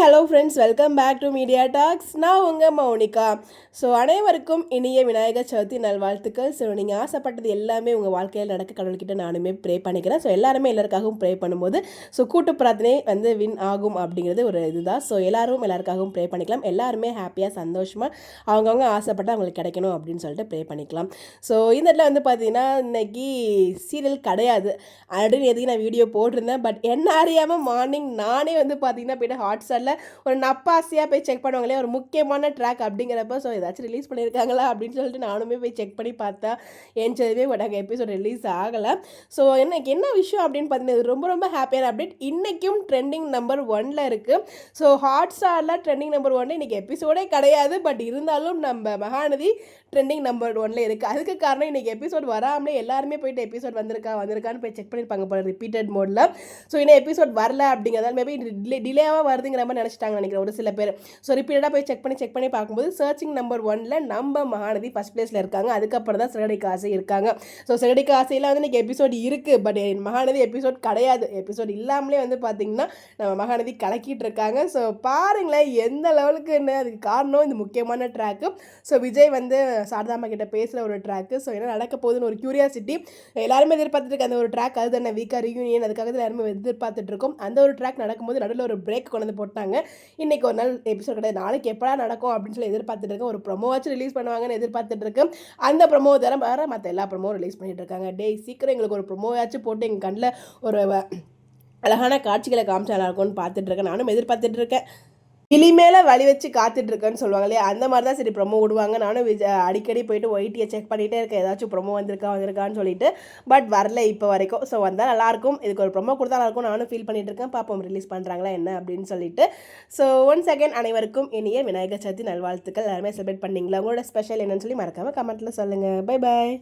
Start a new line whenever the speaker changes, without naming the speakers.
Hello friends, welcome back to Media Talks. நான் உங்கள் மௌனிகா. அனைவருக்கும் இனிய விநாயகர் சதுர்த்தி நல்வாழ்த்துக்கள். நீங்கள் ஆசைப்பட்டது எல்லாமே உங்கள் வாழ்க்கையில் நடக்க கடவுள்கிட்ட நானுமே ப்ரே பண்ணிக்கிறேன். எல்லாருமே எல்லாருக்காகவும் ப்ரே பண்ணும்போது கூட்டு பிரார்த்தனை வின் ஆகும் அப்படிங்கிறது ஒரு இதுதான். எல்லாரும் எல்லாருக்காகவும் ப்ரே பண்ணிக்கலாம். எல்லாருமே ஹாப்பியாக சந்தோஷமாக அவங்கவுங்க ஆசைப்பட்டு அவங்களுக்கு கிடைக்கணும் அப்படின்னு சொல்லிட்டு ப்ரே பண்ணிக்கலாம். இந்த இடத்துல பார்த்தீங்கன்னா இன்னைக்கு சீரியல் கிடையாது. ஆல்ரெடி நேற்றுக்கு நான் வீடியோ போட்டிருந்தேன். பட் என்ன அறியாமல் மார்னிங் நானே பார்த்தீங்கன்னா போய்ட்டு ஹாட்ஸ்டாரில் ஒரு நப்பாசியாக போய் செக் பண்ணுவாங்களே, ஒரு முக்கியமான ட்ராக் அப்படிங்கிறப்ப ஏதாச்சும் ரிலீஸ் பண்ணியிருக்காங்களா அப்படின்னு சொல்லிட்டு நானுமே போய் செக் பண்ணி பார்த்தா ஏஞ்சதுமே பட் அங்கே எபிசோட் ரிலீஸ் ஆகலை. எனக்கு என்ன விஷயம் அப்படின்னு பார்த்தீங்கன்னா இது ரொம்ப ரொம்ப ஹாப்பியான அப்டேட். இன்றைக்கும் ட்ரெண்டிங் நம்பர் 1ல் இருக்குது. ஹாட்ஸ்டாரில் ட்ரெண்டிங் நம்பர் 1 இன்றைக்கி எபிசோடே கிடையாது. பட் இருந்தாலும் நம்ம மகாநதி ட்ரெண்டிங் நம்பர் 1ல் இருக்குது. அதுக்கு காரணம் இன்றைக்கி எபிசோட் வராமலே எல்லாருமே போயிட்டு எபிசோட் வந்திருக்கான்னு போய் செக் பண்ணியிருப்பாங்க போல ரிப்பீட்டட் மோடில். இன்னும் எபிசோட் வரல அப்படிங்கிறதால மேபி டிலேவாக வருதுங்கிற மாதிரி நினச்சிட்டாங்க நினைக்கிறேன் ஒரு சில பேர். ரிப்பீட்டடாக போய் செக் பண்ணி பார்க்கும்போது சர்ச்சிங் நம்பர் 1ல் நம்ம மகாநதி ஃபஸ்ட் பிளேஸில் இருக்காங்க. அதுக்கப்புறம் தான் சிறகடிக்க ஆசை இருக்காங்க. சிறகடிக்க ஆசையில் இன்றைக்கி எபிசோட் இருக்குது. பட் மகாநதி எபிசோட் கிடையாது. எபிசோட் இல்லாமலே பார்த்தீங்கன்னா நம்ம மகாநதி கலக்கிட்டு இருக்காங்க. பாருங்களேன் எந்த லெவலுக்குன்னு. அதுக்கு காரணம் இந்த முக்கியமான ட்ராக்கு. விஜய் சாரதாமா கிட்ட பேசுகிற ஒரு ட்ராக்கு. என்ன நடக்க போகுதுன்னு ஒரு கியூரியாசிட்டி எல்லாருமே எதிர்பார்த்துட்டு இருக்க அந்த ஒரு ட்ராக். அது தானே வீக்கா ரியூனியன், அதுக்காக தான் எல்லாருமே எதிர்பார்த்துட்டு இருக்கோம். அந்த ஒரு ட்ராக் நடக்கும்போது நடுவில் ஒரு பிரேக் கொண்டு போட்டாங்க. இன்றைக்கி ஒரு நாள் எபிசோட் கிடையாது. நாளைக்கு எப்படா நடக்கும் அப்படின்னு சொல்லி எதிர்பார்த்துட்டு இருக்கேன். ஒரு ப்ரொமோவாச்சும் ரிலீஸ் பண்ணுவாங்கன்னு எதிர்பார்த்துட்டு இருக்கேன். அந்த ப்ரொமோ வேற மற்ற எல்லா ப்ரொமோவும் ரிலீஸ் பண்ணிட்டு இருக்காங்க. சீக்கிரம் எங்களுக்கு ஒரு ப்ரொமோவாச்சும் போட்டு எங்கள் கண்ணில் ஒரு அழகான காட்சிகளை காமிச்சா நல்லா இருக்கும்னு பார்த்துட்டு இருக்கேன். நானும் எதிர்பார்த்துட்டு இருக்கேன். கிளி மேலே வழி வச்சு காத்துட்ருக்கேன்னு சொல்லுவாங்க இல்லையா, அந்த மாதிரி தான் ப்ரொமோ விடுவாங்க. நானும் அடிக்கடி போயிட்டு ஒயிட்டியை செக் பண்ணிகிட்டே இருக்கேன் ஏதாச்சும் ப்ரொமோ வந்திருக்கான்னு சொல்லிட்டு. பட் வரல இப்போ வரைக்கும். வந்தால் நல்லாயிருக்கும். இதுக்கு ஒரு ப்ரொமோ கொடுத்தா நல்லாயிருக்கும் நானும் ஃபீல் பண்ணிட்டு இருக்கேன். பாப்போம் ரிலீஸ் பண்ணுறாங்களா என்ன அப்படின்னு சொல்லிட்டு. ஒன்ஸ் அகைன் அனைவருக்கும் இனிய விநாயகர் சதுர்த்தி நல்வாழ்த்துக்கள். எல்லாருமே செலிப்ரேட் பண்ணிங்களா? உங்களோட ஸ்பெஷல் என்னன்னு சொல்லி மறக்காமல் கமெண்ட்டில் சொல்லுங்கள். Bye bye.